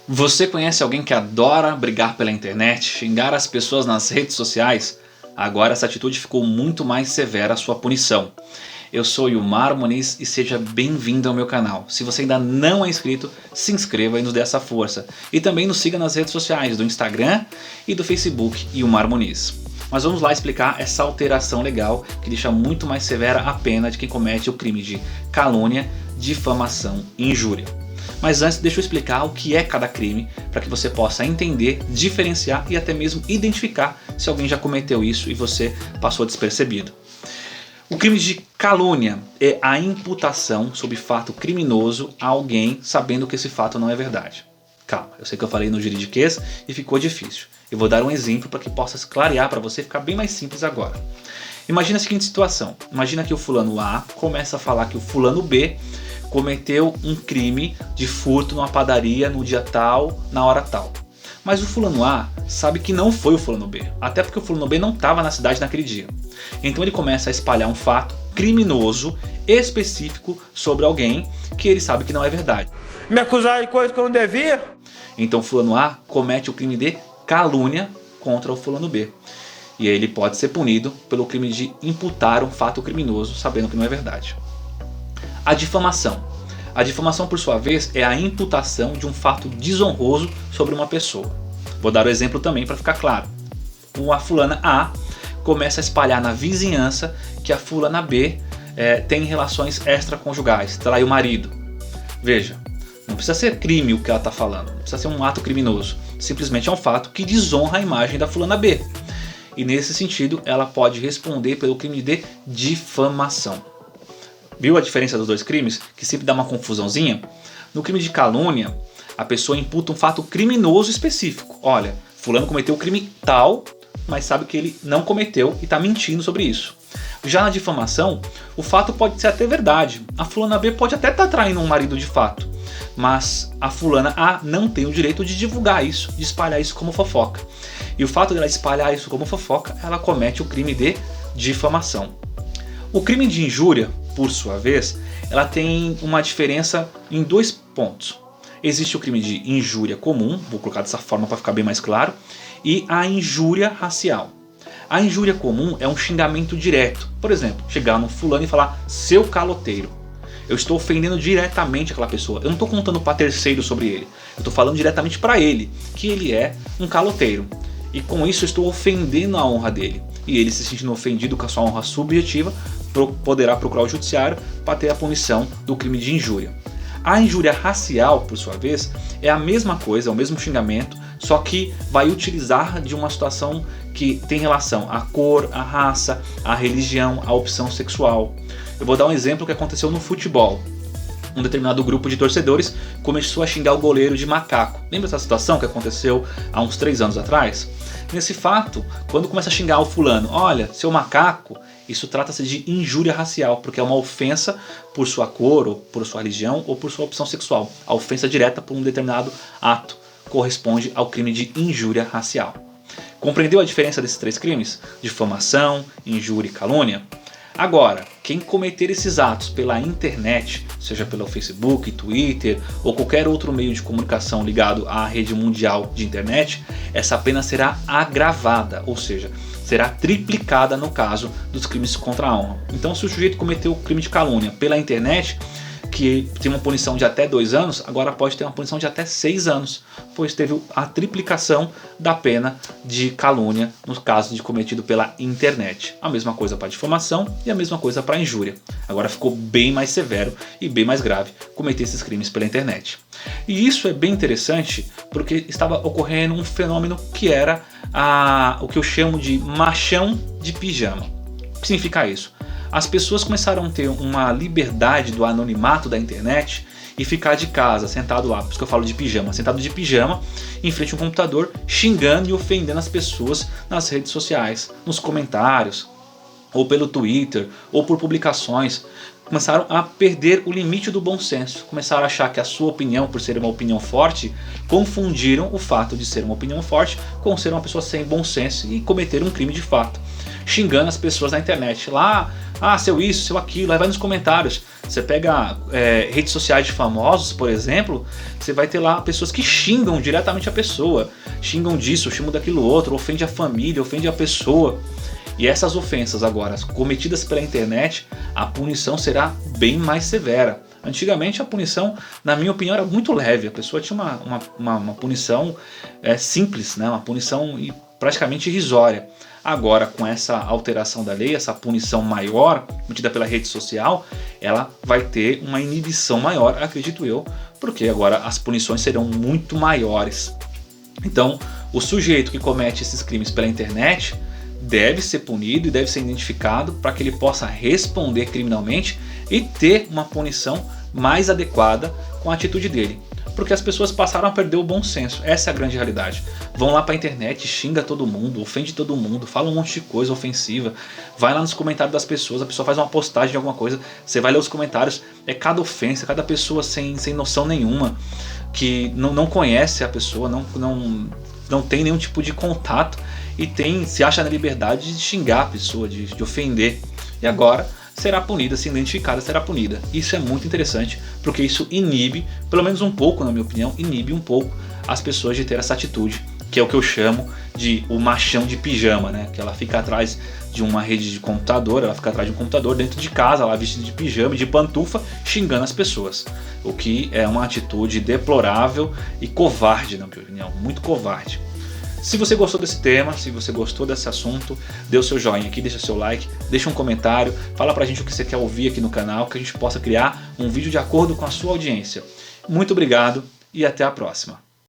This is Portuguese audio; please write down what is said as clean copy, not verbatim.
Você conhece alguém que adora brigar pela internet, xingar as pessoas nas redes sociais? Agora essa atitude ficou muito mais severa a sua punição. Eu sou Yumar Muniz e seja bem-vindo ao meu canal. Se você ainda não é inscrito, se inscreva e nos dê essa força. E também nos siga nas redes sociais do Instagram e do Facebook Yumar Muniz. Mas vamos lá explicar essa alteração legal que deixa muito mais severa a pena de quem comete o crime de calúnia, difamação e injúria. Mas antes deixa eu explicar o que é cada crime para que você possa entender, diferenciar e até mesmo identificar se alguém já cometeu isso e você passou despercebido. O crime de calúnia é a imputação sob fato criminoso a alguém sabendo que esse fato não é verdade. Calma, eu sei que eu falei no juridiquês e ficou difícil. Eu vou dar um exemplo para que possa clarear para você ficar bem mais simples agora. Imagina a seguinte situação. Imagina que o fulano A começa a falar que o fulano B cometeu um crime de furto numa padaria no dia tal, na hora tal. Mas o fulano A sabe que não foi o fulano B, até porque o fulano B não estava na cidade naquele dia. Então ele começa a espalhar um fato criminoso específico sobre alguém que ele sabe que não é verdade. Me acusar de coisa que eu não devia? Então o fulano A comete o crime de calúnia contra o fulano B. E aí ele pode ser punido pelo crime de imputar um fato criminoso sabendo que não é verdade. A difamação. A difamação, por sua vez, é a imputação de um fato desonroso sobre uma pessoa. Vou dar o exemplo também para ficar claro. A fulana A começa a espalhar na vizinhança que a fulana B tem relações extraconjugais, trai o marido. Veja, não precisa ser crime o que ela está falando, não precisa ser um ato criminoso. Simplesmente é um fato que desonra a imagem da fulana B. E nesse sentido, ela pode responder pelo crime de difamação. Viu a diferença dos dois crimes? Que sempre dá uma confusãozinha? No crime de calúnia, a pessoa imputa um fato criminoso específico. Olha, fulano cometeu o crime tal, mas sabe que ele não cometeu e está mentindo sobre isso. Já na difamação, o fato pode ser até verdade. A fulana B pode até estar traindo um marido de fato, mas a fulana A não tem o direito de divulgar isso, de espalhar isso como fofoca. E o fato dela espalhar isso como fofoca, ela comete o crime de difamação. O crime de injúria, por sua vez, ela tem uma diferença em dois pontos. Existe o crime de injúria comum, vou colocar dessa forma para ficar bem mais claro, e a injúria racial. A injúria comum é um xingamento direto. Por exemplo, chegar no fulano e falar seu caloteiro. Eu estou ofendendo diretamente aquela pessoa. Eu não estou contando para terceiro sobre ele. Eu estou falando diretamente para ele, que ele é um caloteiro. E com isso eu estou ofendendo a honra dele. E ele, se sentindo ofendido com a sua honra subjetiva, poderá procurar o judiciário para ter a punição do crime de injúria. A injúria racial, por sua vez, é a mesma coisa, é o mesmo xingamento, só que vai utilizar de uma situação que tem relação à cor, à raça, à religião, à opção sexual. Eu vou dar um exemplo que aconteceu no futebol. Um determinado grupo de torcedores começou a xingar o goleiro de macaco. Lembra essa situação que aconteceu há uns 3 anos atrás? Nesse fato, quando começa a xingar o fulano, olha, seu macaco, isso trata-se de injúria racial, porque é uma ofensa por sua cor, ou por sua religião, ou por sua opção sexual. A ofensa direta por um determinado ato corresponde ao crime de injúria racial. Compreendeu a diferença desses 3 crimes? Difamação, injúria e calúnia? Agora, quem cometer esses atos pela internet, seja pelo Facebook, Twitter ou qualquer outro meio de comunicação ligado à rede mundial de internet, essa pena será agravada, ou seja, será triplicada no caso dos crimes contra a honra. Então, se o sujeito cometeu o crime de calúnia pela internet, que tem uma punição de até 2 anos, agora pode ter uma punição de até 6 anos, pois teve a triplicação da pena de calúnia no caso de cometido pela internet. A mesma coisa para difamação e a mesma coisa para injúria. Agora ficou bem mais severo e bem mais grave cometer esses crimes pela internet. E isso é bem interessante porque estava ocorrendo um fenômeno que era o que eu chamo de machão de pijama. O que significa isso? As pessoas começaram a ter uma liberdade do anonimato da internet e ficar de casa, sentado lá, por isso que eu falo de pijama, sentado de pijama em frente a um computador, xingando e ofendendo as pessoas nas redes sociais, nos comentários, ou pelo Twitter, ou por publicações. Começaram a perder o limite do bom senso, começaram a achar que a sua opinião, por ser uma opinião forte, confundiram o fato de ser uma opinião forte com ser uma pessoa sem bom senso e cometer um crime de fato. xingando as pessoas na internet. Lá, seu isso, seu aquilo, aí vai nos comentários. Você pega redes sociais de famosos, por exemplo, você vai ter lá pessoas que xingam diretamente a pessoa. Xingam disso, xingam daquilo outro, ofende a família, ofende a pessoa. E essas ofensas agora cometidas pela internet, a punição será bem mais severa. Antigamente a punição, na minha opinião, era muito leve. A pessoa tinha uma punição simples, né? Uma punição praticamente irrisória. Agora, com essa alteração da lei, essa punição maior, cometida pela rede social, ela vai ter uma inibição maior, acredito eu, porque agora as punições serão muito maiores. Então, o sujeito que comete esses crimes pela internet deve ser punido e deve ser identificado para que ele possa responder criminalmente e ter uma punição mais adequada com a atitude dele. Porque as pessoas passaram a perder o bom senso, essa é a grande realidade. Vão lá pra internet, xinga todo mundo, ofende todo mundo, fala um monte de coisa ofensiva, vai lá nos comentários das pessoas, a pessoa faz uma postagem de alguma coisa, você vai ler os comentários, é cada ofensa, cada pessoa sem noção nenhuma, que não conhece a pessoa, não tem nenhum tipo de contato e se acha na liberdade de xingar a pessoa, de ofender. E agora será punida, se identificada será punida. Isso é muito interessante, porque isso inibe, pelo menos um pouco na minha opinião, inibe um pouco as pessoas de ter essa atitude, que é o que eu chamo de o machão de pijama, né? Que ela fica atrás de uma rede de computador, ela fica atrás de um computador dentro de casa, ela vestida de pijama e de pantufa, xingando as pessoas. O que é uma atitude deplorável e covarde, na minha opinião, muito covarde. Se você gostou desse tema, se você gostou desse assunto, dê o seu joinha aqui, deixa seu like, deixa um comentário, fala pra gente o que você quer ouvir aqui no canal, que a gente possa criar um vídeo de acordo com a sua audiência. Muito obrigado e até a próxima.